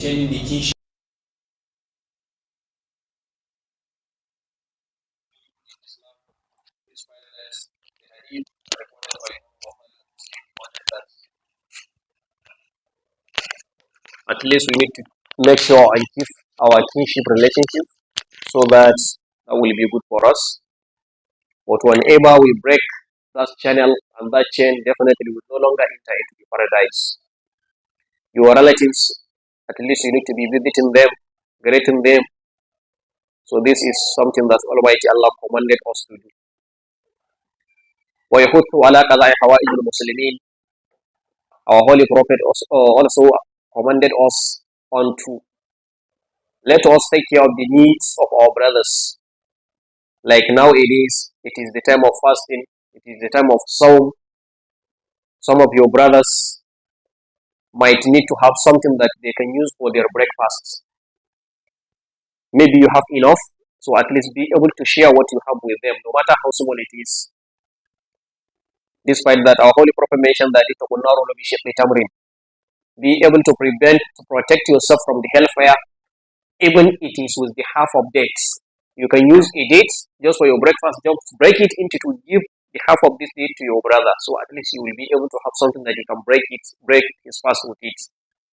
the kinship. At least we need to make sure and keep our kinship relationship so that that will be good for us. But whenever we break that channel and that chain, definitely we will no longer enter into the paradise. Your relatives, at least you need to be visiting them, greeting them. So this is something that Almighty Allah commanded us to do. ويحث على قضاء حوائج المسلمين. Our Holy Prophet also commanded us on to let us take care of the needs of our brothers. Like nowadays, it is the time of fasting, it is the time of Psalm. Some of your brothers might need to have something that they can use for their breakfasts. Maybe you have enough, so at least be able to share what you have with them, no matter how small it is. Despite that, our Holy Prophet mentioned that be able to protect yourself from the hellfire, even it is with the half of dates. You can use a date just for your breakfast, just break it into to give the half of this date to your brother. So at least you will be able to have something that you can break his fast with it.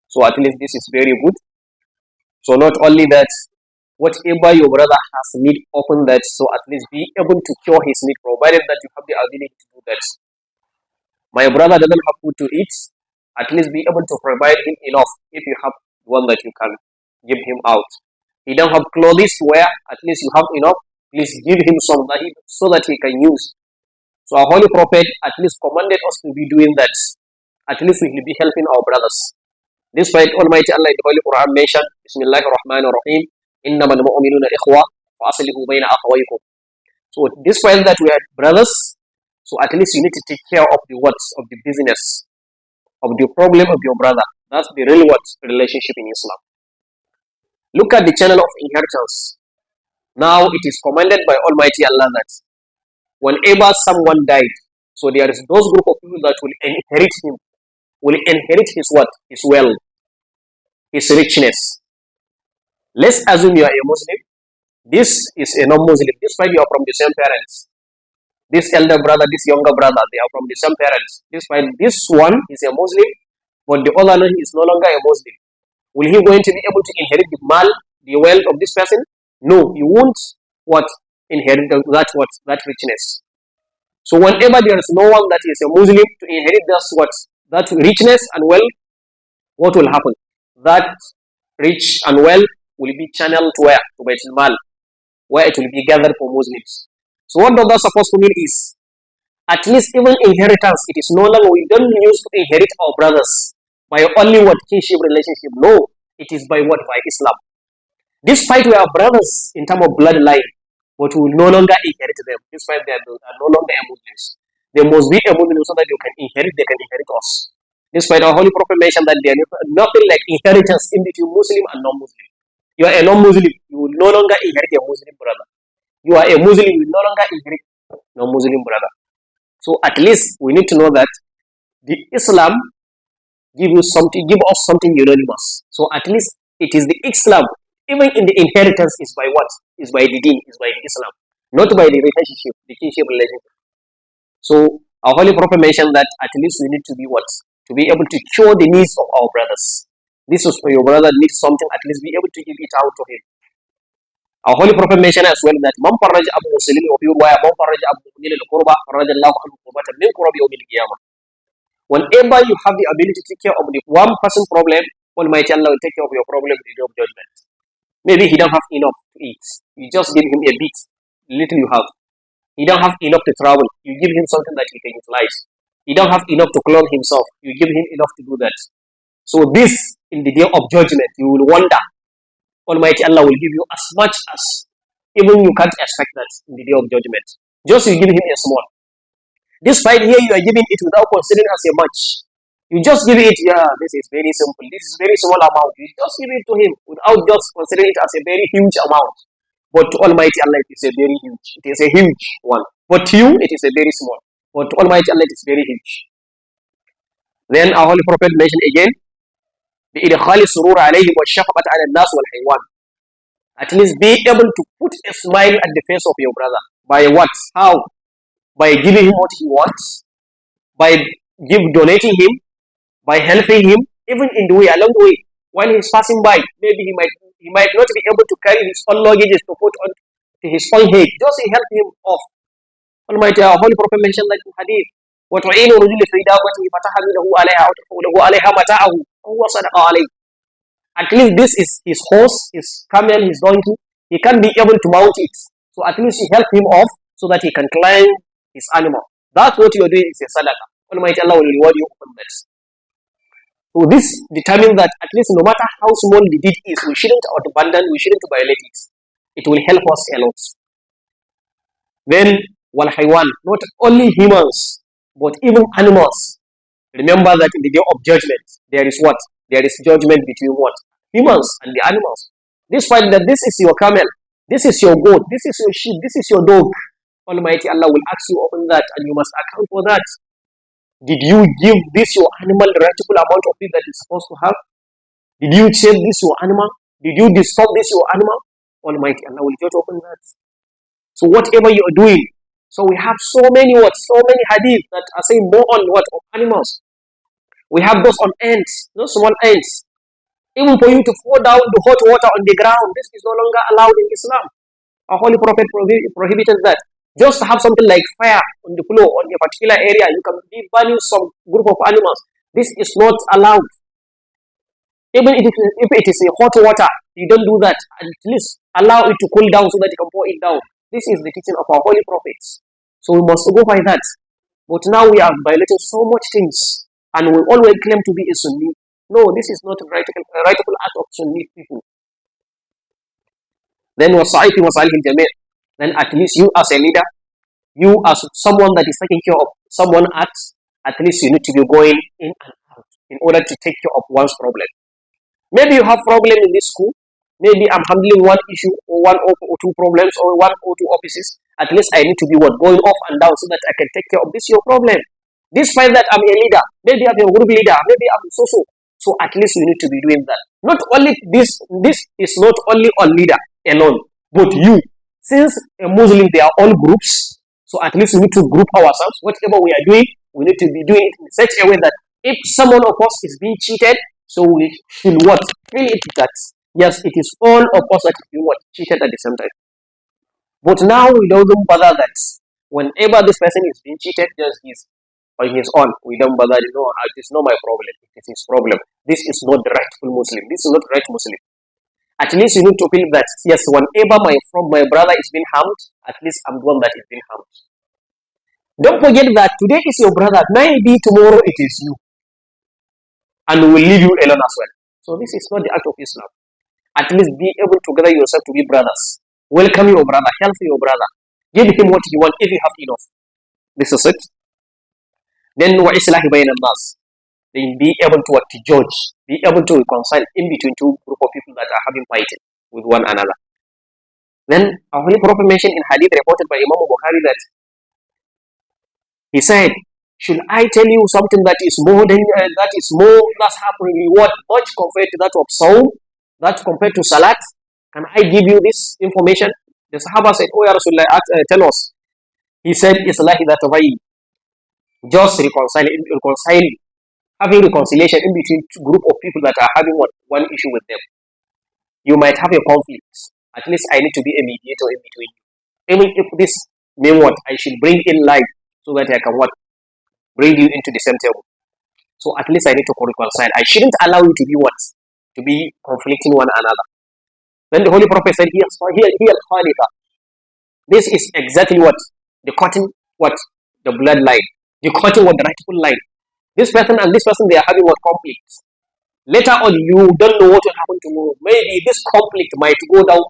So at least this is very good. So not only that, whatever your brother has need, open that, so at least be able to cure his need, provided that you have the ability to do that. My brother doesn't have food to eat, at least be able to provide him enough if you have one that you can give him out. He don't have clothes to wear, at least you have enough, please give him some so that he can use. So our Holy Prophet at least commanded us to be doing that. At least we will be helping our brothers. Despite Almighty Allah in the Holy Quran mentioned, Bismillahir Rahmanir Rahim, Innamal mu'minuna ikhwa fa aslihu bayna akhawaykum. So despite that we are brothers, so at least you need to take care of the words of the business, of the problem of your brother. That's the real relationship in Islam. Look at the channel of inheritance. Now it is commanded by Almighty Allah that whenever someone died, so there is those group of people that will inherit him, will inherit his what? His wealth, his richness. Let's assume you are a Muslim. This is a non-Muslim. Despite you are from the same parents. This elder brother, this younger brother, they are from the same parents. Despite this one is a Muslim, but the other one is no longer a Muslim. Will he going to be able to inherit the mal, the wealth of this person? No, he won't inherit that richness. So whenever there is no one that is a Muslim to inherit that richness and wealth, what will happen? That rich and wealth will be channeled to where? To Baitul Mal, where it will be gathered for Muslims. So what does that supposed to mean is, at least even inheritance, it is no longer, we don't use to inherit our brothers by only kinship relationship. No, it is by By Islam. Despite we are brothers in terms of bloodline, but we will no longer inherit them, despite they are no longer Muslims. They must be a Muslim so that they can inherit us. Despite our Holy Prophet mentioned that there is nothing like inheritance in between Muslim and non-Muslim. You are a non-Muslim, you will no longer inherit a Muslim brother. You are a Muslim, you will no longer inherit non-Muslim brother. So at least we need to know that the Islam give us something unanimous. So at least it is the Islam, even in the inheritance, is by what? Is by the deen, is by the Islam, not by the relationship, the kinship relationship. So our Holy Prophet mentioned that at least we need to be to be able to cure the needs of our brothers. This is for your brother needs something, at least be able to give it out to him. Our Holy Prophet mentioned as well that Man farraja abu muslimin wa fi riwaya man farraja abu mu'minin al-qurba farraja Allahu anhu qurbatan min qurbi yawm al-qiyamah. Whenever you have the ability to take care of the one person problem, Almighty Allah will take care of your problem in the day of judgment. Maybe he don't have enough to eat. You just give him a bit, little you have. He don't have enough to travel. You give him something that he can utilize. He don't have enough to clothe himself. You give him enough to do that. So this, in the day of judgment, you will wonder. Almighty Allah will give you as much as even you can't expect that in the day of judgment. Just you give him a small. Despite here you are giving it without considering as a much. You just give it, this is very simple. This is very small amount. You just give it to him without just considering it as a very huge amount. But to Almighty Allah it is a very huge. It is a huge one. But to you it is a very small. But to Almighty Allah it is very huge. Then our Holy Prophet mentioned again, بإدخال السرور عليهم والشفقة على الناس والحيوان. At least be able to put a smile at the face of your brother. By what? How? By giving him what he wants, by donating him, by helping him, even in the way, along the way, while he's passing by, maybe he might not be able to carry his own luggages to put on to his own head. Just help him off. Almighty, our Holy Prophet mentioned that in Hadith. وَتُعِينُ رُجُلِ فِي دَابَتِهِ فَتَحْمِلُهُ عَلَيْهَا أَوْ تَحْمِلُهُ عَلَيْهَا مَتَاعَهُ وَهُوَ صَدَقَ عَلَيْهِ. At least this is his horse, his camel, his donkey. He can't be able to mount it. So at least you help him off so that he can climb his animal. That's what you're doing is a sadaqah. Almighty Allah will reward you on that. So this determines that at least no matter how small the deed is, we shouldn't abandon, we shouldn't violate it. It will help us a lot. Then, wal haywan, not only humans, but even animals. Remember that in the day of judgment, there is what? There is judgment between what? Humans and the animals. Despite that this is your camel, this is your goat, this is your sheep, this is your dog, Almighty Allah will ask you upon that and you must account for that. Did you give this your animal the rightful amount of it that it's supposed to have? Did you save this your animal? Did you disturb this your animal? Almighty Allah will judge upon that. So whatever you are doing, so we have so many hadith that are saying more on what? Of animals. We have those on ants, those small ants. Even for you to pour down the hot water on the ground, this is no longer allowed in Islam. Our Holy Prophet prohibited that. Just have something like fire on the floor, on a particular area, you can be burning some group of animals. This is not allowed. Even if it is a hot water, you don't do that. At least allow it to cool down so that you can pour it down. This is the teaching of our Holy Prophets. So we must go by that. But now we are violating so much things. And we always claim to be a Sunni. No, this is not a rightful act of Sunni people. Then then at least you as a leader, you as someone that is taking care of someone at least you need to be going in and out in order to take care of one's problem. Maybe you have problem in this school. Maybe I'm handling one issue or one or two problems or one or two offices. At least I need to be going off and down so that I can take care of this your problem. Despite that I'm a leader, maybe I'm a group leader, maybe I'm so. So at least you need to be doing that. Not only this is not only on leader alone, but you. Since a Muslim, they are all groups, so at least we need to group ourselves. Whatever we are doing, we need to be doing it in such a way that if someone of us is being cheated, so we should what? Feel it that, yes, it is all of us that is being what? Cheated at the same time. But now we don't bother that. Whenever this person is being cheated, just he's on his own. We don't bother, it is not my problem. It is his problem. This is not the rightful Muslim. This is not the right Muslim. At least you need to feel that, yes, whenever my brother is being harmed, at least I'm the one that is being harmed. Don't forget that today is your brother, maybe tomorrow it is you. And we will leave you alone as well. So this is not the act of Islam. At least be able to gather yourself to be brothers. Welcome your brother, help your brother. Give him what you want if you have enough. This is it. Then وَإِصْلَاحِ بَيْنَ النَّاسِ. Then be able to judge, be able to reconcile in between two group of people that are having fighting with one another. Then our Holy Prophet mentioned in hadith reported by Imam Bukhari that he said, should I tell you something that is more that's happening reward much compared to that of Saum, that compared to Salat? Can I give you this information? The Sahaba said, oh Ya Rasulullah, tell us. He said, Islahi that just reconciling. Having reconciliation in between two group of people that are having one issue with them. You might have a conflict. At least I need to be a mediator in between you. Even if this mean what? I should bring in light so that I can bring you into the same table. So at least I need to reconcile. I shouldn't allow you to be to be conflicting one another. Then the Holy Prophet said, here Khalifa. This is exactly the cutting the bloodline. The cutting the rightful line. This person and this person, they are having conflicts. Later on, you don't know what will happen tomorrow. Maybe this conflict might go down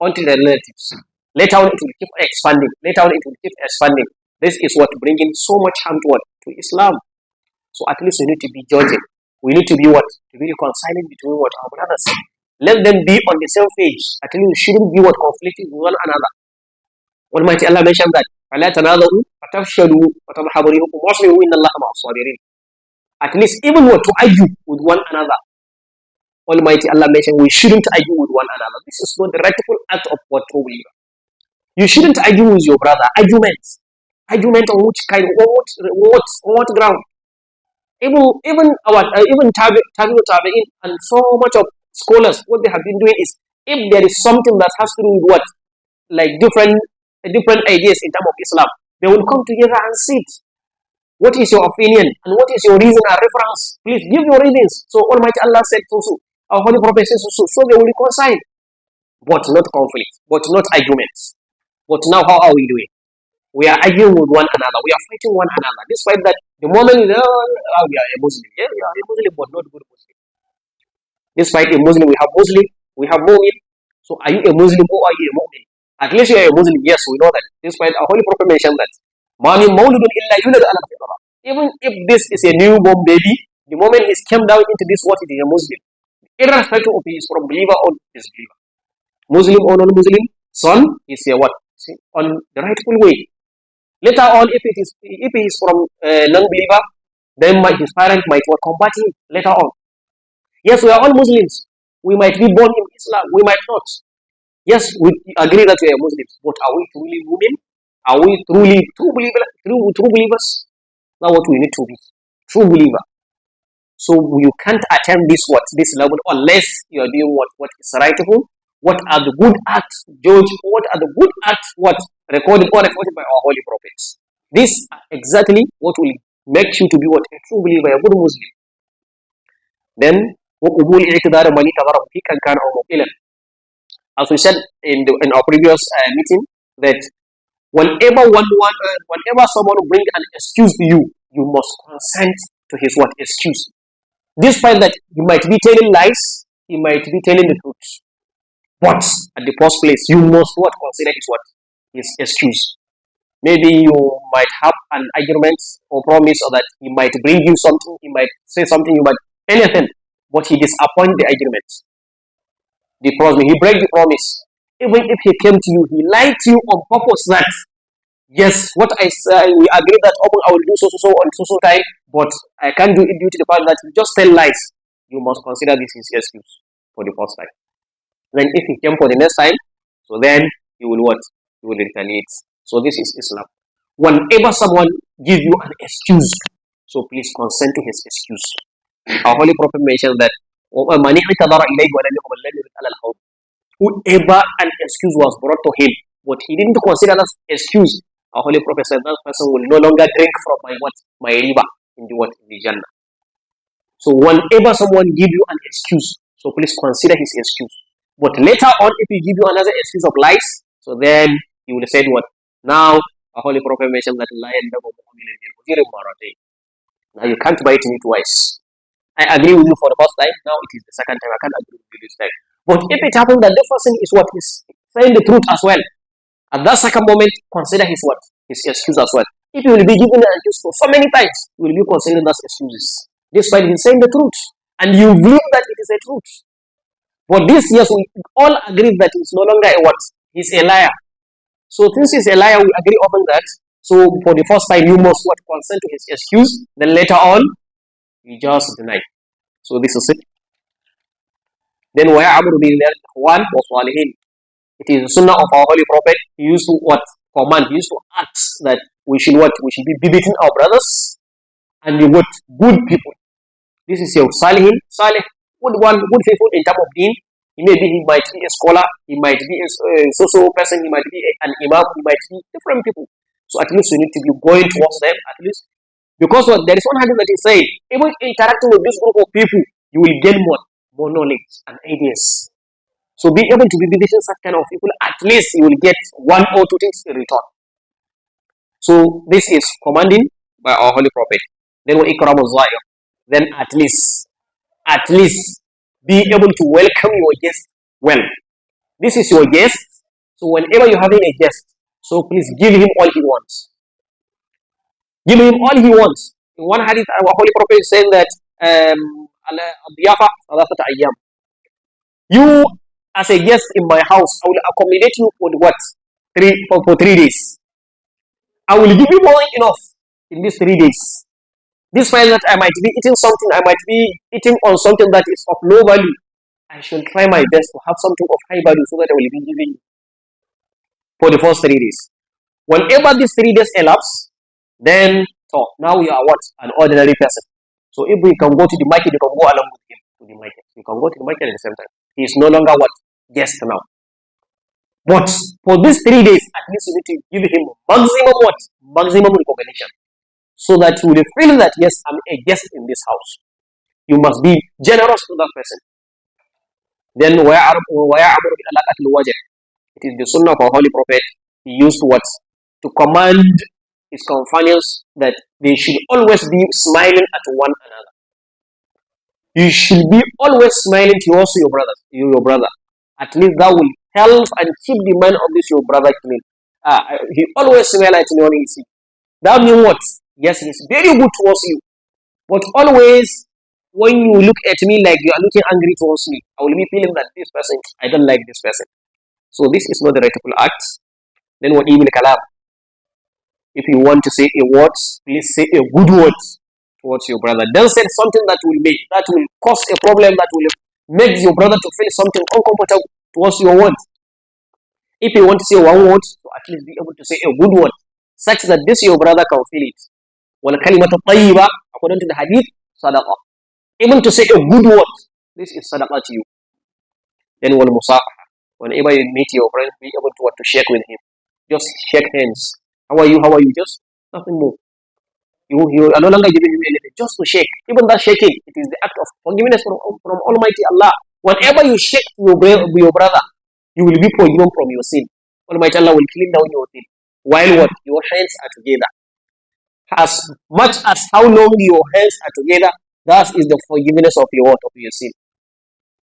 onto the relatives. Later on, it will keep expanding. This is bringing so much harm to Islam. So at least we need to be judging. We need to be to be reconciling between our brothers. Let them be on the same page. At least we shouldn't be conflicting with one another. Almighty Allah mentioned that. فَلَا تَنَاظَرُوا فَتَفْشَلُوا وَتَذْهَبَ رِيحُكُمْ وَاصْبِرُوا إِنَّ اللَّهَ مَعَ الصَّابِرِينَ. At least even to argue with one another. Almighty Allah mentioned we shouldn't argue with one another. This is not the rightful act of what true believer. You shouldn't argue with your brother. Argument on which kind, on what ground? Even our even tabi'in and so much of scholars, what they have been doing is, if there is something that has to do with what, like different ideas in terms of Islam, they will come together and sit. What is your opinion and what is your reason and reference? Please give your reasons. So Almighty Allah said so. Our Holy Prophet says so they will reconcile, but not conflict, but not arguments. But now how are we doing? We are arguing with one another. We are fighting one another. Despite that, the moment we are a Muslim. Yeah, we are a Muslim, but not a good Muslim. Despite a Muslim, we have Mu'min. So are you a Muslim or are you a Mu'min? At least you are a Muslim. Yes, we know that. Despite our Holy Prophet mentioned that. Even if this is a newborn baby, the moment he came down into this world, he is a Muslim. Irrespective of he is from believer or disbeliever. Muslim or non-Muslim, son is a what? On the rightful way. Later on, if he is from non-believer, then his parents might combat him later on. Yes, we are all Muslims. We might be born in Islam. We might not. Yes, we agree that we are Muslims. But are we truly women? Are we truly true believers? That's what we need to be. True believer. So you can't attempt this level unless you are doing what is rightful. What are the good acts, George? What are the good acts? Recorded or reported by our holy prophets? This is exactly what will make you to be what, a true believer, a good Muslim. Then, as we said in our previous meeting, that whenever someone brings an excuse to you, you must consent to his excuse. Despite that, he might be telling lies, he might be telling the truth. But at the first place, you must consider his excuse. Maybe you might have an argument or promise, or that he might bring you something, he might say something, anything, but he disappoints the argument. The promise, he breaks the promise. Even if he came to you, he lied to you on purpose that, yes, what I say, we agree that I will do so on so time, but I can't do it due to the fact that you just tell lies. You must consider this his excuse for the first time. Then if he came for the next time, so then you will You will retaliate. So this is Islam. Whenever someone gives you an excuse, so please consent to his excuse. Our Holy Prophet mentioned that whoever an excuse was brought to him, but he didn't consider that excuse, our Holy Prophet said that person will no longer drink from my river in the Jannah. So whenever someone gives you an excuse, so please consider his excuse. But later on, if he give you another excuse of lies, so then he will say what? Now, our Holy Prophet mentioned that now you can't bite me twice. I agree with you for the first time, now it is the second time, I can't agree with you this time. But if it happens that the person is saying the truth as well, at that second moment, consider his excuse as well. If you will be given an excuse for so many times, you will be considering those excuses. Despite him saying the truth, and you believe that it is a truth. But this, yes, we all agree that it's no longer he's a liar. So since he's a liar, we agree often that, so for the first time, you must consent to his excuse, then later on, you just deny. So this is it. Then وَيَعْمُرُ بِالْإِخْوَانِ وَصَالِحِينَ. It is the sunnah of our Holy Prophet. He used to command, he used to ask that we should be befitting our brothers and the good people. This is your Salih, good people in terms of deen. He might be a scholar, he might be a social person, he might be an imam, he might be different people. So at least you need to be going towards them, at least. Because there is one hadith that is saying, even interacting with this group of people, you will gain more knowledge and ideas. So be able to be visiting such kind of people, at least you will get one or two things in return. So this is commanding by our Holy Prophet. Then then at least be able to welcome your guest well. This is your guest, so whenever you're having a guest, so please give him all he wants. Give him all he wants. In one hadith, our Holy Prophet is saying that you as a guest in my house, I will accommodate you for 3 days. I will give you more than enough in these 3 days. Despite that I might be eating something, I might be eating on something that is of low value. I shall try my best to have something of high value so that I will be giving you for the first 3 days. Whenever these 3 days elapse, then now you are what? An ordinary person. So if we can go to the market, you can go along with him to the market. You can go to the market at the same time. He is no longer what? Guest now. But for these 3 days, at least you need to give him maximum what? Maximum recognition. So that you will feel that yes, I'm a guest in this house. You must be generous to that person. Then it is the sunnah of our holy prophet. He used what? To command his companions that they should always be smiling at one another. You should be always smiling towards your brother. At least that will help and keep the mind of this your brother clean. He always smiles at you when he see. That means what? Yes, he's very good towards you. But always, when you look at me like you are looking angry towards me, I will be feeling that this person, I don't like this person. So this is not the rightful act. Then what evil kalam? If you want to say a word, please say a good word towards your brother. Don't say something that will cause a problem, that will make your brother to feel something uncomfortable towards your words. If you want to say one word, so at least be able to say a good word, such that this your brother can feel it. وَالْكَلِمَةُ الطَّيِّبَةُ, according to the hadith, sadaqah. Able to say a good word, this is sadaqah to you. Then وَالْمُصَافَحَةُ, whenever you meet your friend, be able to shake with him. Just shake hands. How are you? Just nothing more. You are no longer giving him anything, just to shake. Even that shaking, it is the act of forgiveness from Almighty Allah. Whenever you shake your brother, you will be forgiven from your sin. Almighty Allah will clean down your sin. While what? Your hands are together. As much as how long your hands are together, that is the forgiveness of your sin.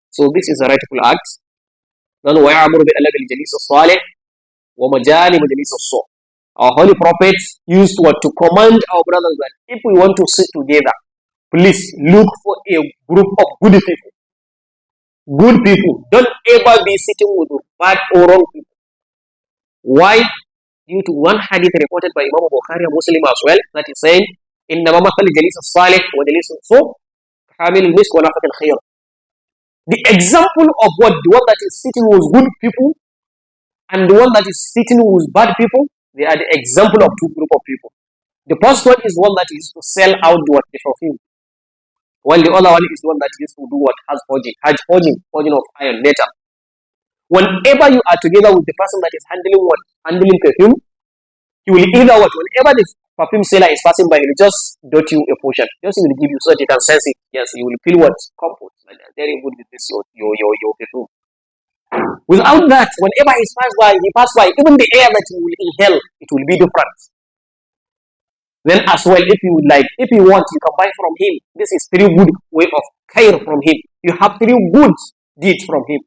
So this is a rightful act. Then وَيَعْمُرُ بِأَلَّذِ الْجَلِيسَ الصَّالِحِ وَمَجَانِبَ جَلِيسَ الصَّوْءِ. Our holy prophets used to command our brothers that if we want to sit together, please look for a group of good people. Good people. Don't ever be sitting with bad or wrong people. Why? Due to one hadith reported by Imam Bukhari and Muslim as well, that is saying, إِنَّمَا مَثَلِ جَلِيسَ الصَّالِحِ وَجَلِيسَ السُّوءِ كَحَامِلِ الْمِسْكِ وَنَافِخِ الْخِيرِ. The example of what the one that is sitting with good people and the one that is sitting with bad people, they are the example of two groups of people. The first one is one that is to sell out what they perfume, while the other one is one that is to do what has forging of iron metal. Whenever you are together with the person that is handling perfume, he will either what, whenever the perfume seller is passing by, he will just dot you a portion. Just he will give you so that you can sense it. Yes, you will feel what comfort. Very good with this your perfume. Without that, whenever he passes by, even the air that you will inhale, it will be different. Then as well, if you want, you can buy from him. This is very good way of care from him. You have very good deeds from him.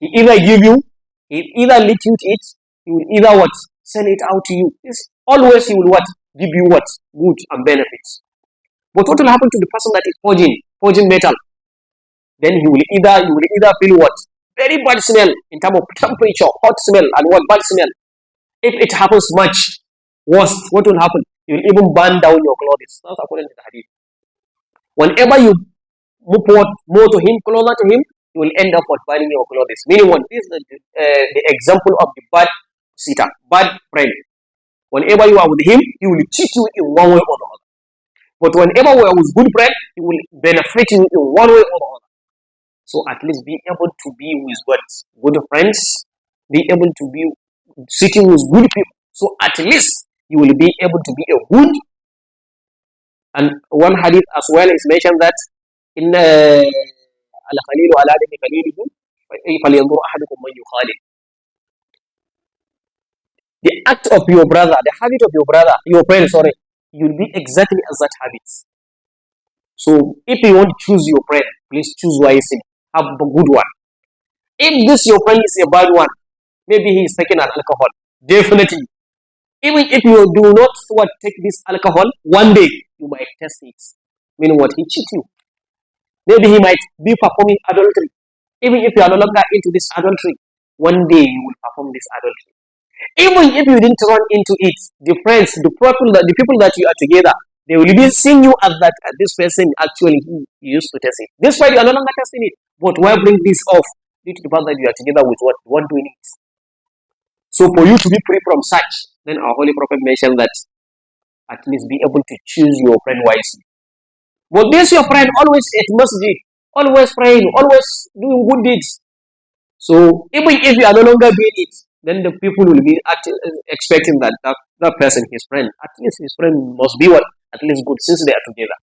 He either give you, he either let you eat, he will either what, sell it out to you. This always he will what, give you what, good and benefits. But what will happen to the person that is forging metal? Then you will either feel what, very bad smell in terms of temperature, hot smell, and what bad smell. If it happens much worse, what will happen? You will even burn down your clothes. That's according to the hadith. Whenever you move more to him, closer to him, you will end up with burning your clothes. Meaning, what is the example of the bad sitter, bad friend. Whenever you are with him, he will cheat you in one way or the other. But whenever you are with good friend, he will benefit you in one way or the other. So at least be able to be with what? Good friends. Be able to be sitting with good people. So at least you will be able to be a good. And one hadith as well is mentioned that in al-khalilu ala dini khalilihi falyanzur ahadukum man yukhalil. The act of your brother, the habit of your friend, you'll be exactly as that habit. So if you want to choose your friend, please choose wisely. Have a good one. If this your friend is a bad one, maybe he is taking alcohol. Definitely. Even if you do not take this alcohol, one day you might test it. Meaning what? He cheat you. Maybe he might be performing adultery. Even if you are no longer into this adultery, one day you will perform this adultery. Even if you didn't run into it, the people that you are together, they will be seeing you as this person actually he used to test it. This way you are no longer testing it. But why bring this off? Due to the fact that you are together with what? The one doing it. So for you to be free from such, then our Holy Prophet mentioned that at least be able to choose your friend wisely. But this your friend always at masjid, always praying, always doing good deeds. So even if you are no longer doing it, then the people will be expecting that person, his friend, at least his friend must be what? At least good since they are together.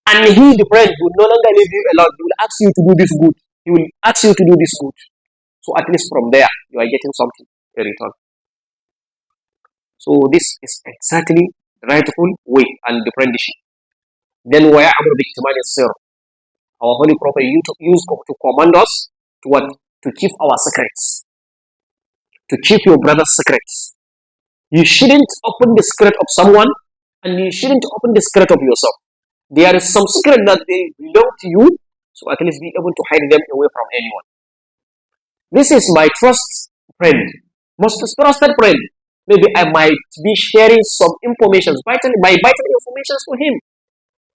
And he, the friend, will no longer leave you alone. He will ask you to do this good. He will ask you to do this good. So at least from there, you are getting something in return. So this is exactly the rightful way and the friendship. Then where our Holy Prophet used to command us to what? To keep our secrets. To keep your brother's secrets. You shouldn't open the secret of someone and you shouldn't open the secret of yourself. There is some secret that they belong to you, so at least be able to hide them away from anyone. This is my trust friend, most trusted friend. Maybe I might be sharing some information, vital information to him.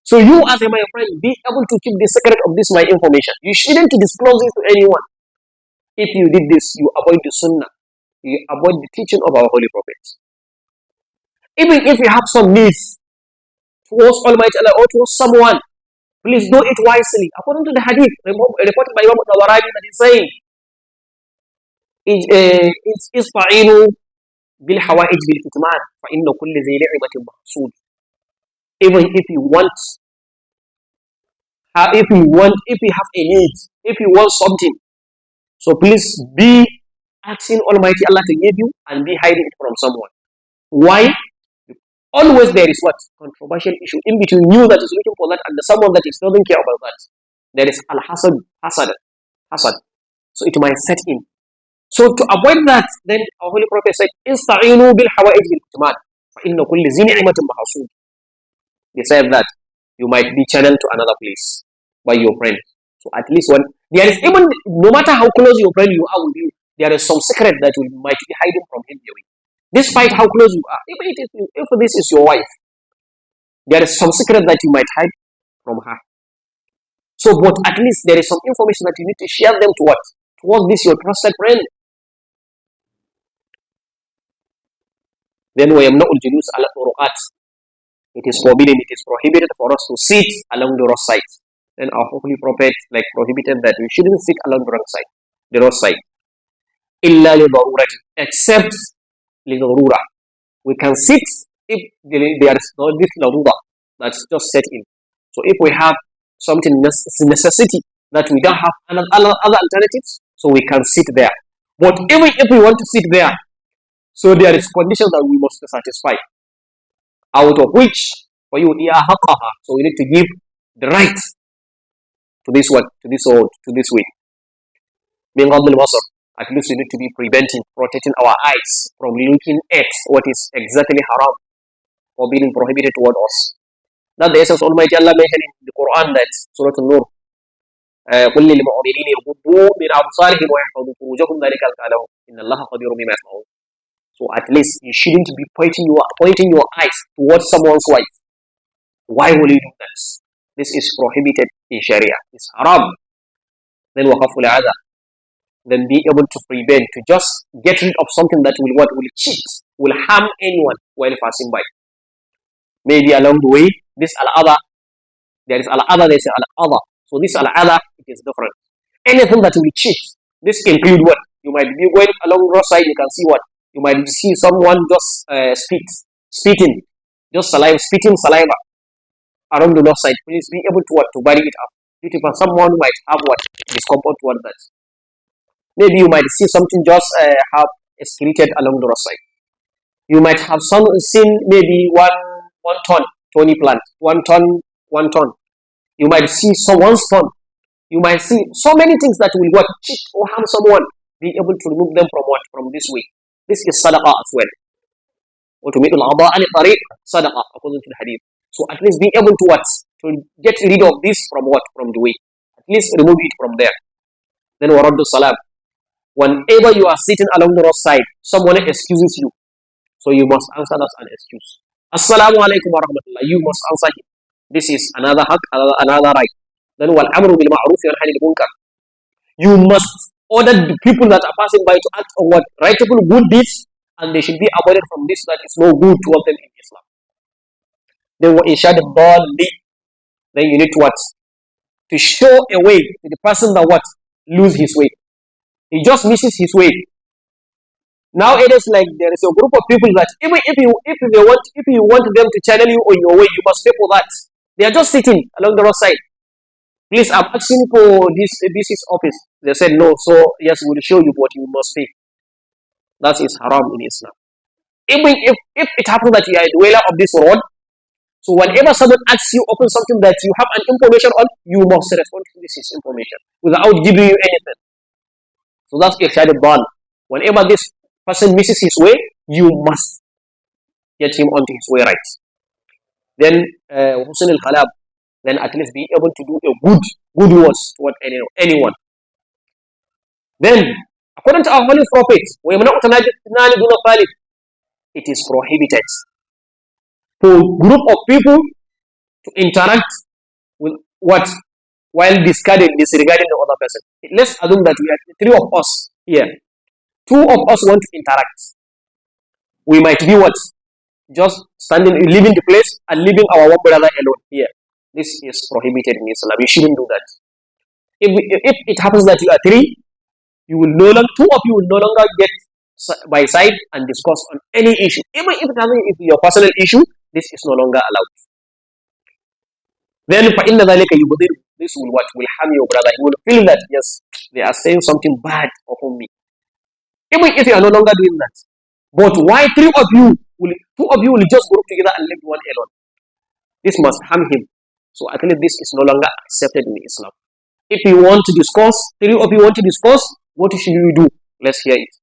So you as my friend, be able to keep the secret of this my information. You shouldn't disclose it to anyone. If you did this, you avoid the sunnah. You avoid the teaching of our Holy Prophet. Even if you have some needs towards Almighty Allah or towards someone, please do it wisely. According to the hadith reported by Imam al-Tabarani, that is saying, "Ista'inu bil hawaij bil kitman, fa inna kulli zi ni'matin mahsud." Even if you have a need, if you want something, so please be asking Almighty Allah to give you and be hiding it from someone. Why? Always there is what? Controversial issue in between you that is looking for that and the someone that is doesn't care about that. There is hasad. So it might set in. So to avoid that, then our Holy Prophet said, "Ista'inu bil hawaij bil kitman, fa inna kulli zi ni'matin mahsud." They said that you might be channeled to another place by your friend. So at least one, there is even, no matter how close your friend you are with you, there is some secret that might be hiding from him. Despite how close you are, even if this is your wife, there is some secret that you might hide from her. So, but at least there is some information that you need to share them to what? Towards this your trusted friend. Then وَيَمْنَعُ الْجُلُوسَ عَلَى الطُّرُقَاتِ. It is forbidden, it is prohibited for us to sit along the roadside. Then our Holy Prophet prohibited that we shouldn't sit along the roadside. إِلَّا لِضَرُورَةٍ, except لِضَرُورَةٍ. We can sit if there is no this larura that's just set in. So if we have something necessity that we don't have other alternatives, so we can sit there. But even if we want to sit there, so there is conditions that we must satisfy. Out of which, for you, so we need to give the right to this one, to this way. At least we need to be protecting our eyes from looking at what is exactly haram or being prohibited toward us. That's the essence Almighty Allah mentioned in the Quran, that Surah An-Nur. قل للمؤمنين يغضوا من أبصارهم ويحفظوا فروجهم ذلك أزكى لهم إن الله خبير بما يصنعون. So at least you shouldn't be pointing your eyes towards someone's wife. Why will you do that? This is prohibited in Sharia. It's haram. Then وَخَفُّ الْعَذَى. Then be able to prevent, to just get rid of something that will cheat, will harm anyone while passing by. Maybe along the way, this al-adha, there is al-adha, there is al-adha. So this al-adha, it is different. Anything that will cheat, this include what? You might be going along the roadside, you can see what? You might see someone just spitting, just spitting saliva around the roadside. Please be able to what? To bury it up. Beautiful. Someone might have what? Discomfort toward that. Maybe you might see something just have excreted along the roadside. You might have seen maybe one ton, 20 plant, 1 ton, 1 ton. You might see someone's ton. You might see so many things that will what? Cheat or harm someone. Be able to remove them from what? From this way. This is sadaqah as well. Or to make al-adha al-tariq, sadaqah, according to the hadith. So at least be able to what? To get rid of this from what? From the way. At least remove it from there. Then waraddu salam. Whenever you are sitting along the roadside, someone excuses you. So you must answer that an excuse. Assalamu alaikum wa rahmatullah. You must answer him. This is another haq, another right. Then wal amru bil ma'ruf wa nahy anil munkar. You must order the people that are passing by to act on what rightful good deeds, and they should be avoided from this that is no good to them in Islam. Then what is the ball lead? Then you need to what? To show a way to the person that what lose his way. He just misses his way. Now it is like there is a group of people that even if you want them to channel you on your way, you must pay for that. They are just sitting along the roadside. Please, I'm asking for this is office. They said no, so yes, we'll show you what you must pay. That is haram in Islam. Even if it happens that you are a dweller of this road, so whenever someone asks you upon something that you have an information on, you must respond to this information without giving you anything. So that's irshad al-bal. Whenever this person misses his way, you must get him onto his way right. Then husn al-khalab, then at least be able to do a good words toward anyone. Then, according to our holy prophet, it is prohibited for a group of people to interact with what while disregarding the other person. Let's assume that we are three of us here. Two of us want to interact. We might be what? Just leaving the place and leaving our one brother alone here. This is prohibited in Islam. You shouldn't do that. If it happens that you are three, two of you will no longer get by side and discuss on any issue. Even if it is your personal issue, this is no longer allowed. Then this will harm your brother. He will feel that yes, they are saying something bad upon me. Even if you are no longer doing that. But why two of you will just group together and leave one alone? This must harm him. So at least this is no longer accepted in Islam. If you want to discuss, three of you want to discuss, what should you do? Let's hear it.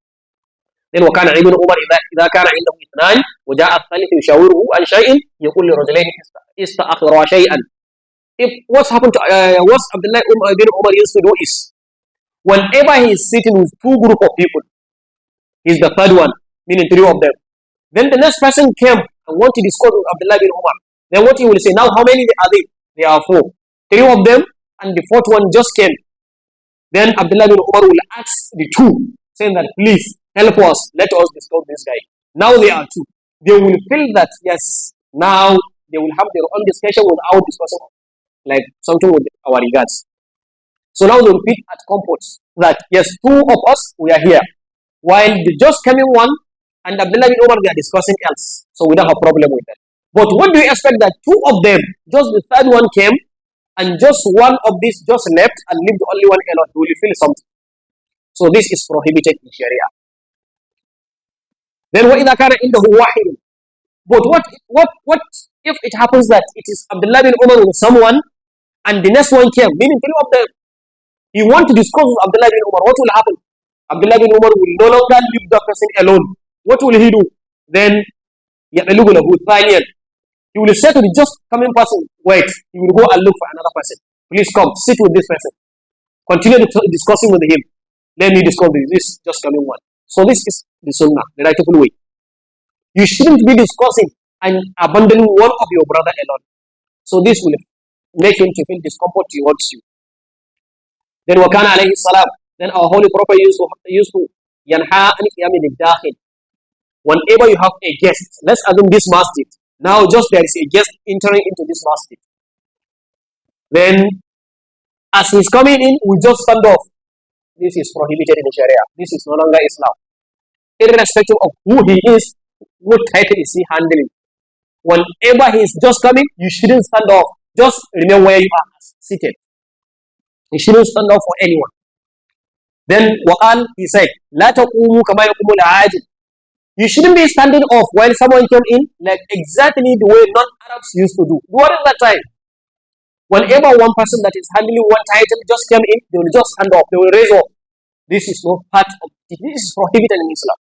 Then وكان ابن عمر إذا كان عنده اثنان وجاء الثالث يشاوره عن شيء يقول لرجلين استأخرا شيئا. If what's happened to what Abdullah ibn Umar used to do is whenever he is sitting with two group of people, he's the third one, meaning three of them. Then the next person came and want to discuss with Abdullah ibn Umar. Then what he will say, now how many are they? There are four. Three of them and the fourth one just came. Then Abdullah ibn Umar will ask the two, saying that please help us, let us discuss this guy. Now they are two. They will feel that yes, now they will have their own discussion without discussing like something with our regards. So now they will feel at comfort that yes, two of us we are here. While the just coming one and Abdullah ibn Umar they are discussing else. So we don't have a problem with that. But what do you expect that two of them, just the third one came and just one of these just left and left only one alone, will you feel something? So this is prohibited in Sharia. Then وَإِذَا كَانَ عِنْدَهُ وَاحِدٌ. But what if it happens that it is Abdullah bin Umar with someone and the next one came, meaning three of them, he want to discuss with Abdullah bin Umar, what will happen? Abdullah bin Umar will no longer leave the person alone. What will he do? Then يَعْلُغُ لَهُ ثَانِيًا. He will say to the just coming person, wait, he will go and look for another person. Please come, sit with this person. Continue discussing with him. Let me discuss this just coming one. So this is the sunnah, the rightful way. You shouldn't be discussing and abandoning one of your brother alone. So this will make him to feel discomfort towards you. Then wakana alayhi salam. Then our holy prophet used to yanha an qiyami lid-dakhil. Whenever you have a guest, let's assume this masjid. Now just there is a guest entering into this masjid. Then as he's coming in, we just stand off. This is prohibited in the Sharia. This is no longer Islam. Irrespective of who he is, what title is he handling. Whenever he is just coming, you shouldn't stand off. Just remain where you are seated. You shouldn't stand off for anyone. Then Wa'al, he said, La taqumu kama yaqumu al-ajil. You shouldn't be standing off while someone came in, like exactly the way non-Arabs used to do. During that time, whenever one person that is handling one title just came in, they will just stand off, they will raise off. This is not part of it. This is prohibited in Islam.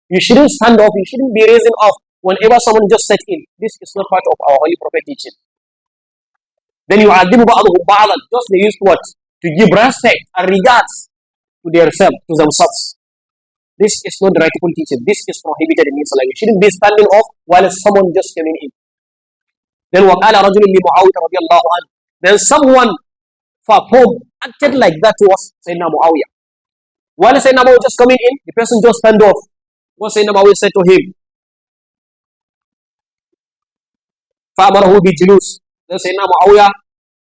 You shouldn't stand off, you shouldn't be raising off whenever someone just set in. This is not part of our holy prophet teaching. Then you adibu ba'adhu, just they used what? To give respect and regards to themselves. This is not the rightful teaching. This is prohibited in Islam. You shouldn't be standing off while someone just coming in. Then وَقَالَ رَجُلٌ لِمُعَاوِيَةَ رَضِيَ اللَّهُ عَنْهُ. Then someone acted like that was Sayyidina Muawiyah. While Sayyidina Muawiyah just coming in, the person just stand off. What Sayyidina Muawiyah said to him, فَأَمَرَهُ بِالْجُلُوسِ. Then Sayyidina Muawiyah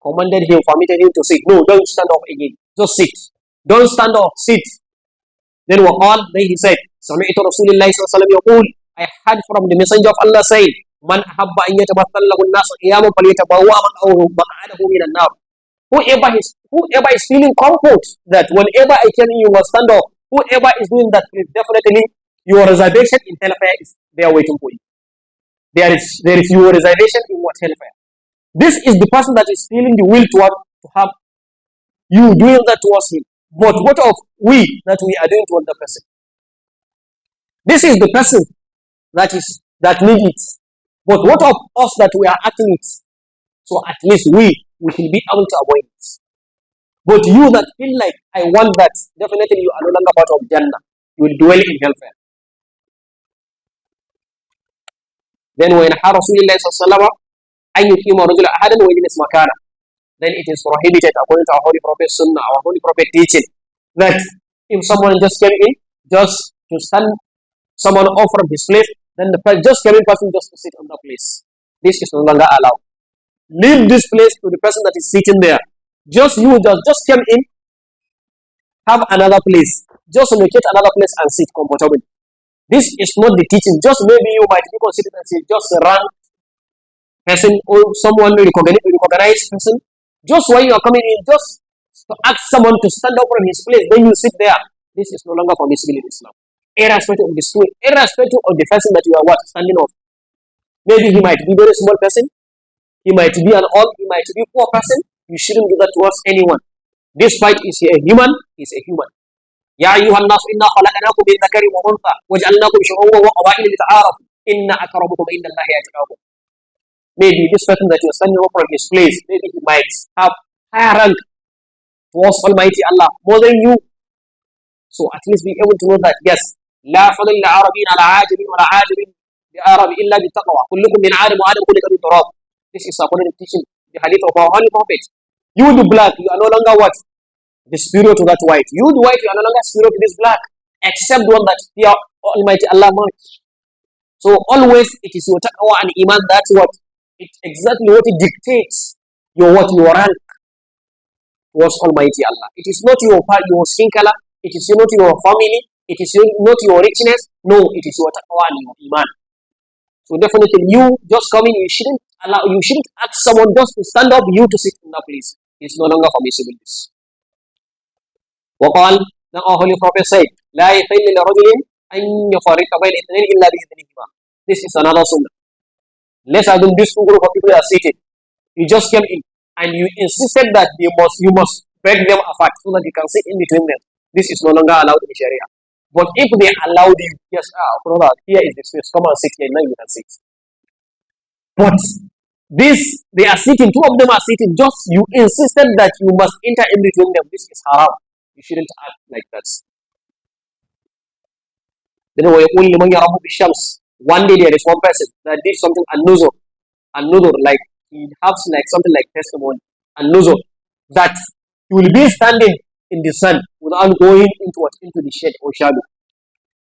commanded him, permitted him to sit. No, don't stand up again. Just sit. Don't stand up, sit. Then then he said, سَمِعْتُ رَسُولِ اللَّهِ صَلَّى اللَّهُ عَلَيْهِ وسلم يقول, I heard from the messenger of Allah saying, مَنْ أَحَبَّ أَنْ يَتَمَثَّلَ لَهُ النَّاسُ قِيَامًا فَلْيَتَبَوَّأْ مَقْعَدَهُ مِنَ النَّارِ. Whoever is feeling comfort that whenever I tell you must stand up, whoever is doing that, please definitely your reservation in hellfire is there waiting for you. There is your reservation in what hellfire. This is the person that is feeling the will to have you doing that towards him. But what of we that we are doing towards the person? This is the person that needs it. But what of us that we are acting it? So at least we should be able to avoid it. But you that feel like I want that, definitely you are no longer part of Jannah. You will dwell in hellfire. Then when Rasulullah sallallahu alaihi wasallam, then it is prohibited according to our Holy Prophet Sunnah, our Holy Prophet teaching, that if someone just came in, just to stand someone off from his place, then the just came in person just to sit on the place. This is no longer allowed. Leave this place to the person that is sitting there. Just came in, have another place. Just locate another place and sit comfortably. This is not the teaching. Just maybe you might be considered as just a rank person or someone recognized person. Just when you are coming in, just to ask someone to stand up from his place, then you sit there. This is no longer permissible in Islam. Irrespective of the school, irrespective of the person that you are standing off. Maybe he might be a very small person, he might be an old, he might be a poor person. You shouldn't do that towards anyone. Despite is a human, he's a human. يا أيها الناس إنا خلقناكم من ذكر وأنثى وجعلناكم شعوبا وقبائل لتعارفوا إن أكرمكم عند الله أتقاكم. Maybe this person that you're standing up from his place, maybe he might have higher rank towards Almighty Allah more than you. So at least be able to know that yes, لا فضل لعربي على عاجم ولا عاجم لعرب إلا بالتقوى كلكم من عالم وآدم كلكم من تراب. This is according to teaching the hadith of our Holy Prophet. You the black, you are no longer what? The spirit to that white. You the white, you are no longer spirit to this black, except one that fear Almighty Allah much. So always it is your taqwa and iman, that's what it exactly what it dictates your rank towards Almighty Allah. It is not your skin color, it is not your family, it is not your richness. No, it is your taqwa and your iman. So definitely you just coming, you shouldn't ask someone just to stand up, you to sit in that place. It's no longer permissible. This. وقال, the Holy Prophet said, لا يحل لرجل أن يفرق بين اثنين إلا بإذنهما. This is another sunnah. Let's assume this two group of people are seated. You just came in and you insisted that you must break them apart so that you can sit in between them. This is no longer allowed in Sharia. But if they allowed you, yes, brother, here is the space, come and sit here, now you can sit. But they are sitting, two of them are sitting, just you insisted that you must enter in between them. This is haram. You shouldn't act like that. Then one day there is one person that did something unnuzur, like he has like something like testimony, unnuzur, that he will be standing in the sun without going into the shade or shadow.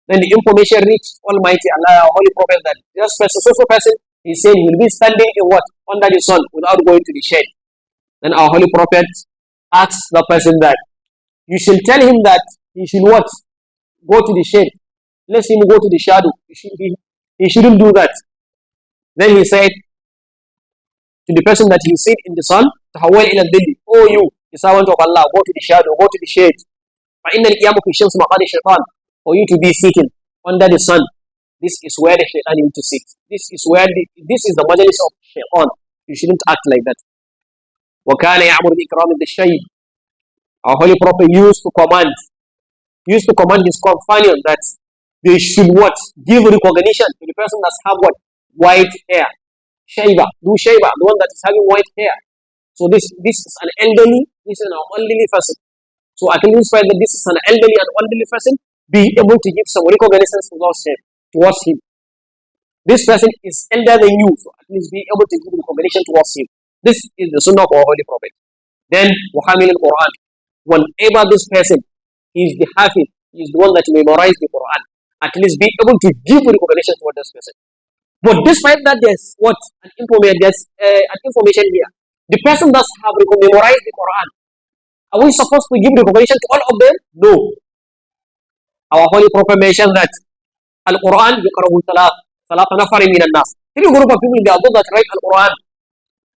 Then the information reached Almighty Allah, Holy Prophet, that this person, he said he will be standing in under the sun without going to the shade. Then our Holy Prophet asks the person that you should tell him that he should go to the shade. Let him go to the shadow. He shouldn't do that. Then he said to the person that he sit in the sun, oh you, the servant of Allah, go to the shadow, go to the shade. For you to be sitting under the sun, this is where the shaitan need to sit. This is the majlis of shaitan. You shouldn't act like that. Our Holy Prophet used to command his companion that they should give recognition to the person that have white hair. Shayba, the one that is having white hair. So this is an elderly, this is an elderly person. So I can inspire that this is an elderly and elderly person, be able to give some recognition towards him. This person is elder than you, so at least be able to give recognition towards him. This is the sunnah of our Holy Prophet. Then وَحَامِلِ الْقُرْآنِ. Whenever this person is the hafiz, is the one that memorized the Quran, at least be able to give recognition to this person. But despite that, there's what an information here. The person does have memorized the Quran. Are we supposed to give recognition to all of them? No. Our Holy Prophet mentioned that Al-Quran يقرأه ثلاث نفر من الناس. Three group of people, they are those that write Al-Quran.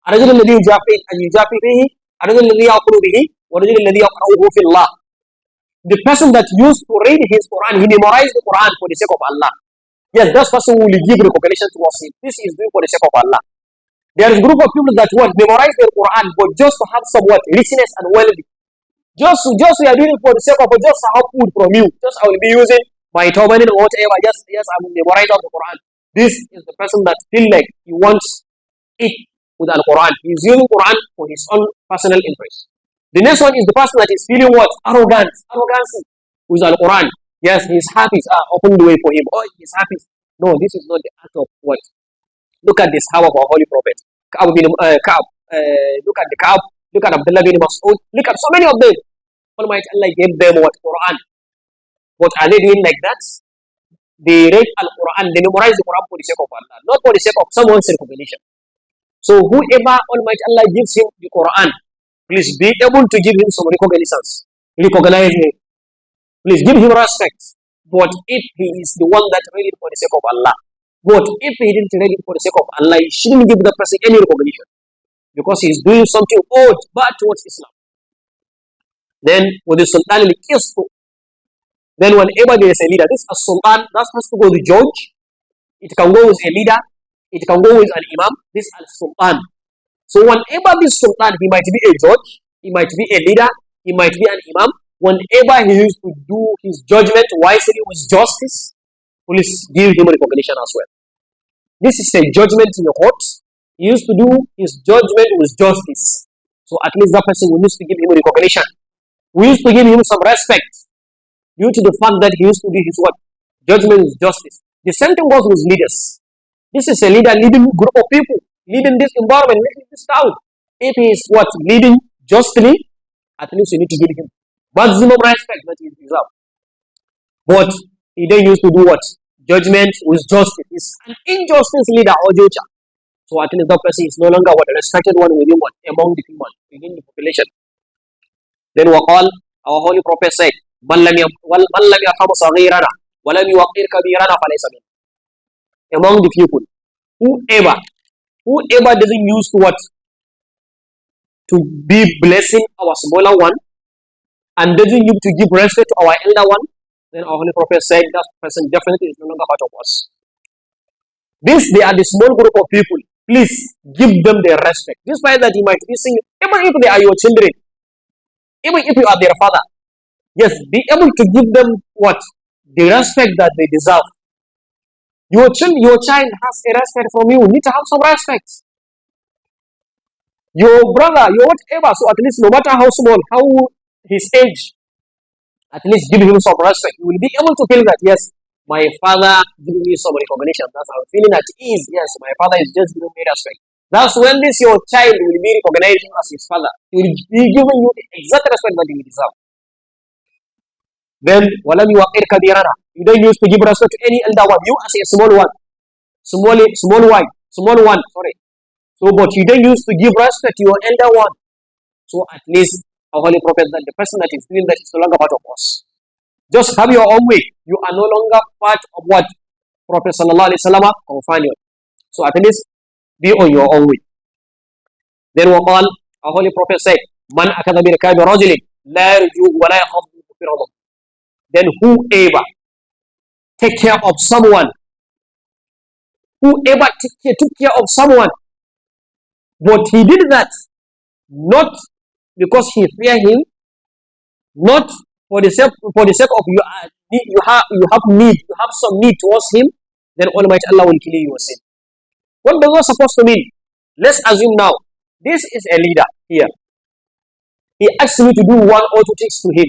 الرجل الذي يجافي فيه، الرجل الذي يأكل به، والرجل الذي يقرأه في الله. The person that used to read his Quran, he memorized the Quran for the sake of Allah. Yes, that person will give recognition to us. This is doing for the sake of Allah. There is a group of people that want memorize their Quran, but just to have somewhat richness and well-being. Just we are doing it for the sake of just to have food from you. Just I will be using my turban or whatever. Just yes, I will memorize of the Quran. This is the person that feel like he wants it with Al Quran. He is using Quran for his own personal interest. The next one is the person that is feeling what? Arrogance with Al Quran. Yes, his happy open the way for him. Oh, he's happy. No, this is not the act of what? Look at this, how of our Holy Prophet. Look at the Ka'b. Look at Abdullah bin Mas'ud. Look at so many of them. Almighty Allah gave them what? Quran. What are they doing like that? They read Al-Quran. They memorize the Quran for the sake of Allah, not for the sake of someone's recognition. So whoever Almighty Allah gives him the Quran, please be able to give him some recognition. Recognize him. Please give him respect. But if he is the one that read it for the sake of Allah, but if he didn't read it for the sake of Allah, he shouldn't give the person any recognition, because he is doing something odd, bad towards Islam. Then with the Sultan al-Qist, then whenever there is a leader, this is a Sultan, that has to go with the judge. It can go with a leader. It can go with an imam. This is al-Sultan. So whenever this Sultan, he might be a judge, he might be a leader, he might be an imam. Whenever he used to do his judgment wisely with justice, please give him recognition as well. This is a judgment in the court. He used to do his judgment with justice. So at least that person, we used to give him recognition. We used to give him some respect due to the fact that he used to do his what? Judgment with justice. The same thing goes with leaders. This is a leader leading a group of people, leading this environment, leading this town. If he is what? Leading justly, at least you need to give him maximum respect that he deserves. But he then used to do what? Judgment with justice. He's an injustice leader or judge. So at least that person is no longer what? A respected one within what? Among the people, within the population. Then وقال, our Holy Prophet said, من لم يرحم صغيرنا ولم يوقر كبيرنا فليس منا. Among the people, whoever doesn't use to what? To be blessing our smaller one, and doesn't use to give respect to our elder one, then our Holy Prophet said that person definitely is no longer part of us. They are the small group of people. Please give them their respect. Despite that you might be singing, even if they are your children, even if you are their father, yes, be able to give them what? The respect that they deserve. Your child has a respect from you. You need to have some respect. Your brother, your whatever, so at least no matter how small, how his age, at least give him some respect. You will be able to feel that, yes, my father giving me some recognition. That's how I'm feeling at ease. Yes, my father is just giving me respect. That's when this your child will be recognizing as his father. He will be giving you the exact respect that you deserve. Then, وَلَمْ يُوَقِّرْ كَبِيرَنَا. You don't use to give respect to any elder one. You as a small one. Small one, sorry. So, but you don't use to give respect to your elder one. So, at least, our Holy Prophet, that the person that is doing that is no longer part of us. Just have your own way. You are no longer part of what? Prophet Sallallahu Alaihi Wasallam companion. So, at least, be on your own way. Then, وقال, our Holy Prophet said, مَنْ أَكَذَ بِرِكَابِ رَجُلٍ لَا يَرْجُوهُ وَلَا يَخَافُ فِي رَمَضَانٍ. Then whoever take care of someone, took care of someone, but he did that not because he fear him, not for the sake of you have some need towards him, then Almighty Allah will kill you your sin. What does that supposed to mean? Let's assume now, this is a leader here. He asked me to do 1 or 2 things to him.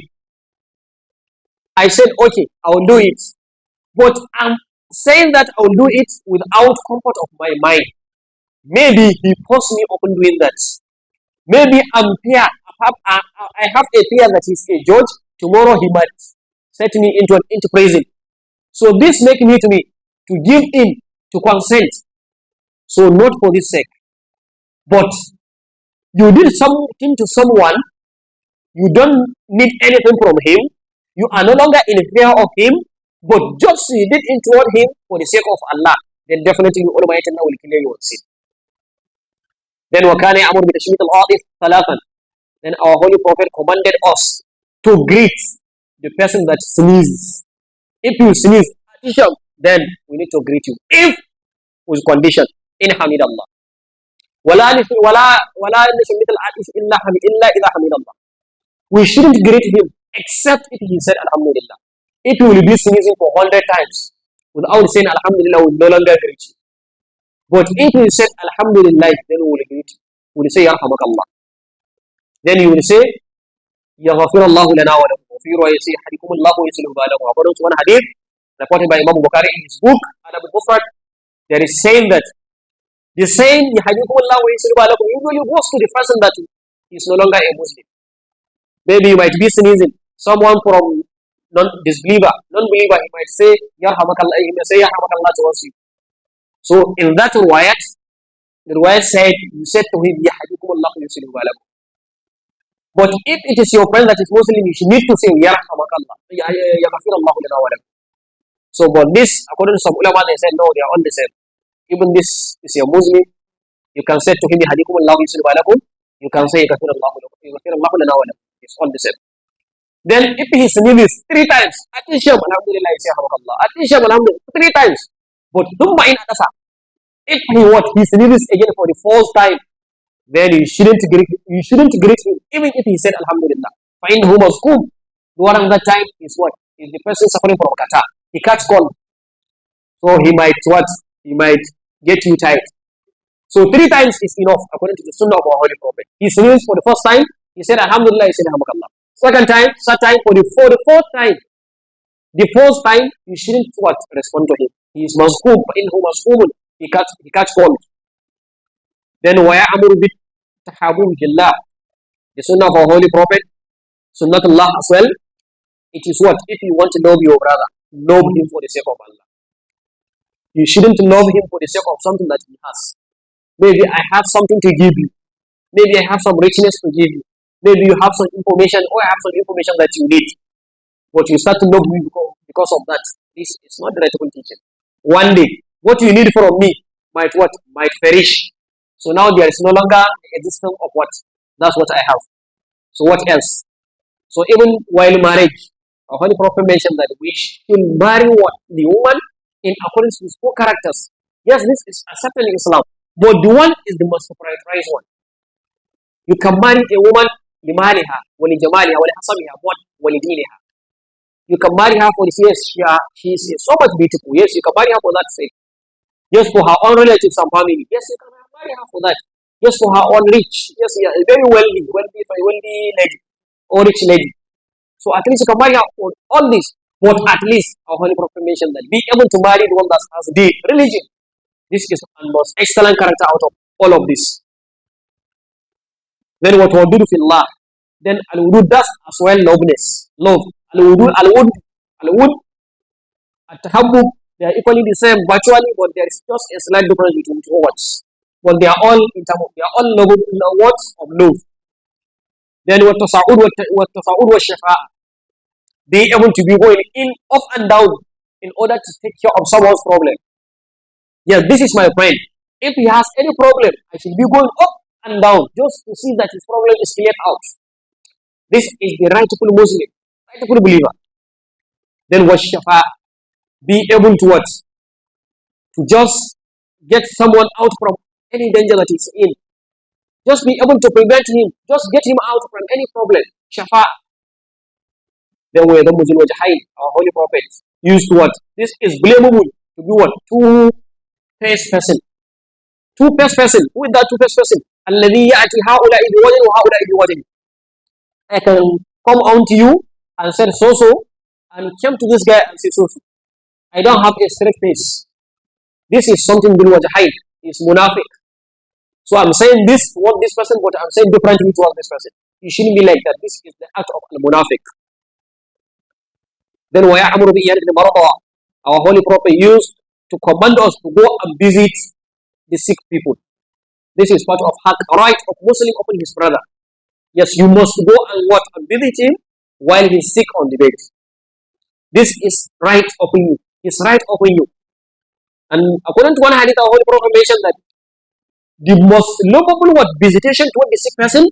I said, okay, I will do it. But I'm saying that I will do it without comfort of my mind. Maybe he forced me upon doing that. Maybe I'm I have a fear that he's a judge. Tomorrow he might set me into prison. So this make me to give in, to consent. So not for this sake, but you did something to someone, you don't need anything from him, you are no longer in fear of him, but just you did it toward him for the sake of Allah, then definitely Almighty Allah will clear your sin. Then وَكَانَ يَأْمُرُ بِتَشْمِيتِ الْعَاطِفِ ثَلَاثًا. Then our Holy Prophet commanded us to greet the person that sneezes. If you sneeze, then we need to greet you. If with condition, in hamidallah. وَلَا نَشْمِتَ الْعَاطِفِ إِلَّا إِذَا حَمِدَ اللَّهِ. We shouldn't greet him except if he said Alhamdulillah. If you will be sneezing for 100 times without saying Alhamdulillah, we will no longer greet you. But if you said Alhamdulillah, then we will greet you. We will say Yarhamakallah. Then you will say Yaghfirullahu lana wa lakum. Fi riwayat say Hadikumullahu yuslihu balakum. According to one hadith reported by Imam Bukhari in his book Adab al-Mufrad, there is saying that the saying Hadikumullahu yuslihu balakum usually goes to the person that is no longer a Muslim. Maybe you might be sneezing. Someone from non-believer, he might say Yarhamakallah. He may say Yarhamakallah towards you. So in that riwayat, the riwayat said, you said to him, Yahdikumullah yuslihu balakum. But if it is your friend that is Muslim, you should need to say Yarhamakallah. Yaghfirullahu lana wa lakum. So but this, according to some ulama, they said no, they are all the same. Even this is a Muslim, you can say to him Yahdikumullah yuslihu balakum. You can say Yaghfirullahu lana wa lakum. It's all the same. Then if he sneezes 3 times, Atisham alhamdulillah, say Yarhamakallah. Atisham alhamdulillah 3 times. But if he sneezes again for the 4th time, then you shouldn't greet him, even if he said Alhamdulillah. فَإِنَّهُ مَذْكُومٌ. During that time is what? Is the person suffering from kata. He catch cold. So he might what? He might get you tired. So 3 times is enough according to the sunnah of our Holy Prophet. He sneezed for the 1st time, he said Alhamdulillah, he said Alhamdulillah. Second time, third time, for the 4th time. The 4th time, you shouldn't what? Respond to him. He is mazkum, فَإِنَّهُ مَذْكُومٌ. He catch cold. Then وَيَأْمُرُ بِالتَّحَابُّبِ فِي اللَّهِ. The sunnah of our Holy Prophet, sunnatullah as well. It is what? If you want to love your brother, love him for the sake of Allah. You shouldn't love him for the sake of something that he has. Maybe I have something to give you. Maybe I have some richness to give you. Maybe you have some information, or I have some information that you need. But you start to love me because of that. This is not the right teaching. One day, what you need from me might perish. So now there is no longer the existence of what? That's what I have. So what else? So even while marriage, our Holy Prophet mentioned that we should marry what? The woman in accordance with 4 characters. Yes, this is accepted in Islam. But the one is the most prioritized one. You can marry a woman لمالها ولجمالها ولحسبها ولدينها. You can marry her for this. Yes, she is so much beautiful. Yes, you can marry her for that sake. Yes, for her own relatives and family. Yes, you can marry her for that. Yes, for her own rich. Yes, yeah, very wealthy lady or rich lady. So at least you can marry her for all this. But at least our Holy Prophet mentioned that be able to marry the one that has the religion. This is the most excellent character out of all of this. Then what will do for Allah? Then al-wudud does as well loveness. Love. Al-wudud, at-tahabbub, they are equally the same virtually, but there is just a slight difference between 2 words. But they are all words of love. Then what tasa'ud wa shafa'a. Be able to be going in, up and down in order to take care of someone's problem. Yes, this is my friend. If he has any problem, I should be going up and down just to see that his problem is cleared out. This is the rightful Muslim, rightful believer. Then what shafa? Be able to what? To just get someone out from any danger that he's in. Just be able to prevent him. Just get him out from any problem. Shafa. Then we the Muslim Wajahain, our Holy Prophet, used to what? This is blamable to be what? 2-faced person. 2-faced person. Who is that 2-faced person? الذي يأتي هؤلاء بوجه وهؤلاء بوجه. I can come on to you and say so and come to this guy and say so. I don't have a straight face. This is something bil wajhain. It's munafiq. So I'm saying this toward this person, but I'm saying differently toward this person. You shouldn't be like that. This is the act of al-munafiq. Then وَيَعْمُرُ بِإِيَانِ الْمَرْضَى. Our Holy Prophet used to command us to go and visit the sick people. This is part of right of Muslim upon his brother. Yes, you must go and what and visit him while he's sick on the bed. This is right upon you. It's right upon you. And according to one hadith, our Holy Prophet mentioned that the most lovable what visitation toward the sick person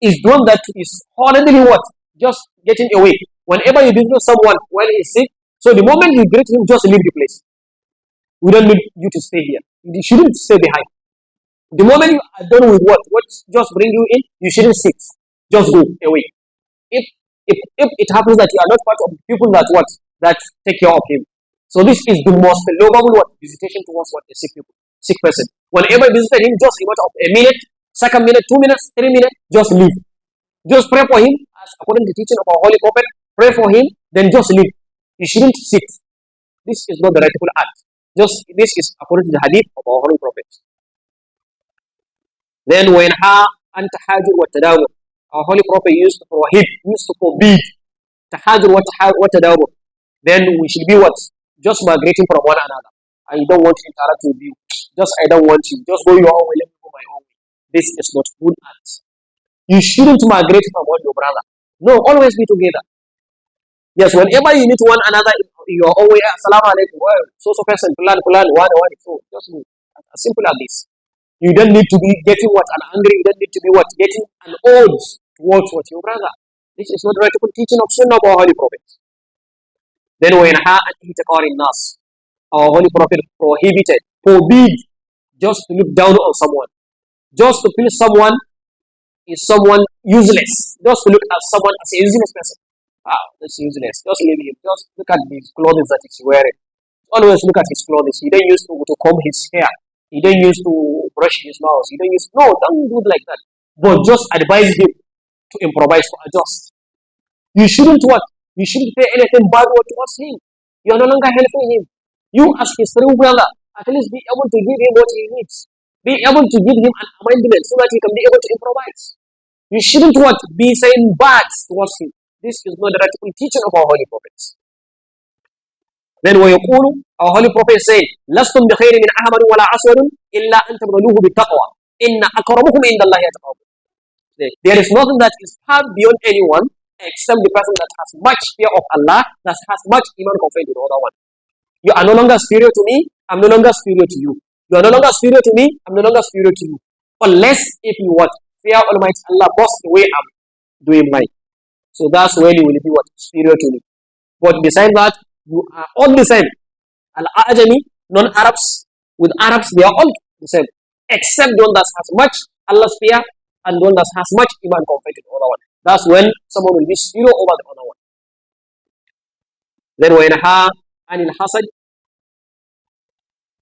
is the one that is horribly what? Just getting away. Whenever you visit someone while he's sick, so the moment you greet him, just leave the place. We don't need you to stay here. You shouldn't stay behind. The moment you are done with what just bring you in, you shouldn't sit. Just go away. If if it happens that you are not part of the people that take care of him. So this is the most lovable visitation towards a sick person. Whenever you visit him, just a matter of a minute, second minute, 2 minutes, 3 minutes, just leave. Just pray for him, as according to the teaching of our Holy Prophet. Pray for him, then just leave. You shouldn't sit. This is not the rightful act. Just this is according to the hadith of our Holy Prophet. Then when tahajur wa tadawur, our Holy Prophet used to forbid tahajur wa tadawur. Then we should be what? Just migrating from one another. I don't want to interact with you. I don't want you. Just go your own way, let me go my own way. This is not good act. You shouldn't migrate from one your brother. No, always be together. Yes, whenever you meet one another in your own way, assalamu alaikum, so person, plan, one, so just do. As simple as this. You don't need to be getting an angry, you don't need to be getting an odds towards your brother. This is not the right teaching of Sunnah of our Holy Prophet. Then when nas, our Holy Prophet forbid just to look down on someone, just to feel someone is someone useless, just to look at someone as a useless person. That's useless. Just leave him. Just look at his clothes that he's wearing. Always look at his clothes. He don't use to comb his hair. He don't use to brush his mouth. Don't do it like that. But just advise him to improvise, to adjust. You shouldn't You shouldn't say anything bad towards him. You are no longer helping him. You as his true brother, at least be able to give him what he needs. Be able to give him an amendment so that he can be able to improvise. You shouldn't be saying bad towards him. This is not the right teaching of our Holy Prophets. Then ويقول, our Holy Prophet say, لستم بخير من أحمر ولا أسود إلا أن تبذلوه بالتقوى إن أكرمكم عند الله يتقاكم. There is nothing that is far beyond anyone except the person that has much fear of Allah, that has much iman compared to the other one. You are no longer superior to me, I'm no longer superior to you. You are no longer superior to me, I'm no longer superior to you. Unless if you fear Almighty Allah most the way I'm doing mine. So that's when you will be superior to me. But besides that, you are all the same. Al-Ajami, non-Arabs, with Arabs, they are all the same. Except the one that has much Allah's fear and the one that has much iman compared to the other one. That's when someone will be superior over the other one. Then when anil hasad.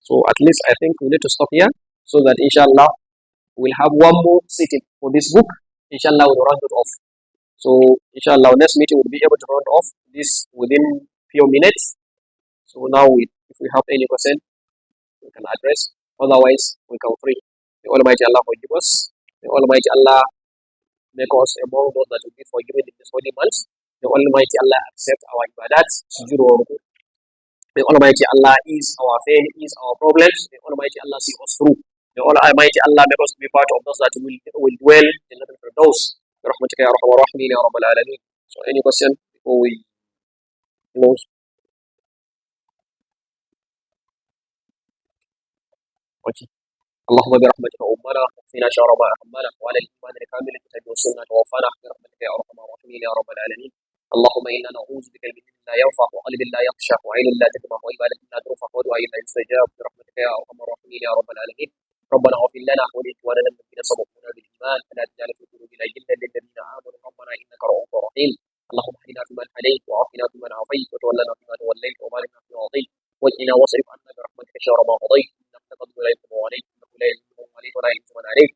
So at least I think we need to stop here so that inshallah we'll have one more sitting for this book. Inshallah we'll round it off. So inshallah next meeting we'll be able to round off this within few minutes. So now if we have any question we can address. Otherwise we can free. The Almighty Allah forgive us. The Almighty Allah make us among those that will be forgiven in this holy month. The Almighty Allah accept our ibadat. The Almighty Allah ease our pain, ease our problems. The Almighty Allah see us through. The Almighty Allah make us to be part of those that will dwell in the Firdaus. So any question before we close? Okay. اللهم برحمتك أمنا وقنا شر ما أهمنا وعلى الإيمان الكامل الكتاب والسنة توفنا برحمتك يا أرحم الراحمين يا رب العالمين. اللهم إنا نعوذ بك من علم لا ينفع وقلب لا يخشع وعين لا تجمع وعبادة لا ترفع ودعاء لا يستجاب برحمتك يا أرحم الراحمين يا رب العالمين. ربنا اغفر لنا ولإخواننا الذين سبقونا بالإيمان ولا تجعل في قلوبنا غلا للذين آمنوا ربنا إنك رؤوف رحيم. اللهم اهدنا فيمن هديت وعافنا فيمن عافيت وتولنا فيمن توليت وبارك لنا فيما أعطيت وقنا واصرف عنا برحمتك شر ما قضيت إنك تقضي ولا يقضى عليك لا يذل من عليك ولا يعز من عليك.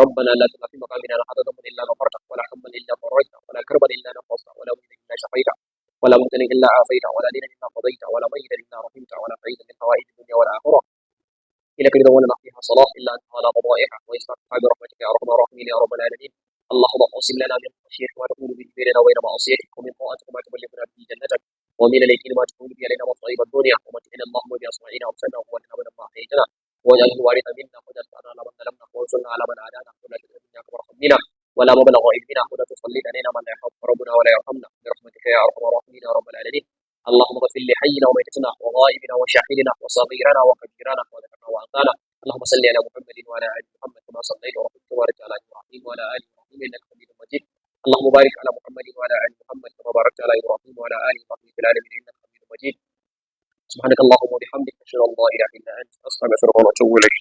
ربنا لا تدع في مقامنا أحدا ذنبا إلا غفرته ولا هما إلا فرجته ولا كربا إلا نفسته ولا مريدا إلا شفيته ولا مبتلا إلا عافيته ولا دينا إلا قضيته ولا ميتا إلا رحمته ولا بعيدا من حوائج الدنيا والآخرة إلى كل دولنا فيها صلاة إلا أنت على قضائها ويستحق برحمتك يا أرحم الراحمين يا رب العالمين. اللهم اقسم لنا من خشيتك ما تقول به بيننا وبين معصيتك ومن طاعتك ما تبلغنا به جنتك ومن اليقين ما تقول به علينا مصائب الدنيا ومتعنا اللهم باسماعنا وابصارنا وقوتنا ابدا ما احييتنا واجعل الوارث منا واجعل ثارنا على من ظلمنا وانصرنا على من عادانا ولا تجعل الدنيا اكبر همنا ولا مبلغ علمنا ولا تسلط علينا من لا يخافك ربنا ولا يرحمنا برحمتك يا ارحم الراحمين يا رب العالمين. اللهم اغفر لحينا وميتتنا وغائبنا وشاهدنا وصغيرنا وكبيرنا وذكرنا وانثانا. اللهم صل على محمد وعلى ال محمد كما صليت ورحمت وبارك على ابراهيم وعلى ال ابراهيم انك حميد مجيد. اللهم بارك على محمد وعلى ال محمد كما باركت على ابراهيم وعلى ال ابراهيم في العالمين انك حميد مجيد. سبحانك اللهم وبحمدك اشهد ان لا اله الا انت استغفرك واتوب اليك.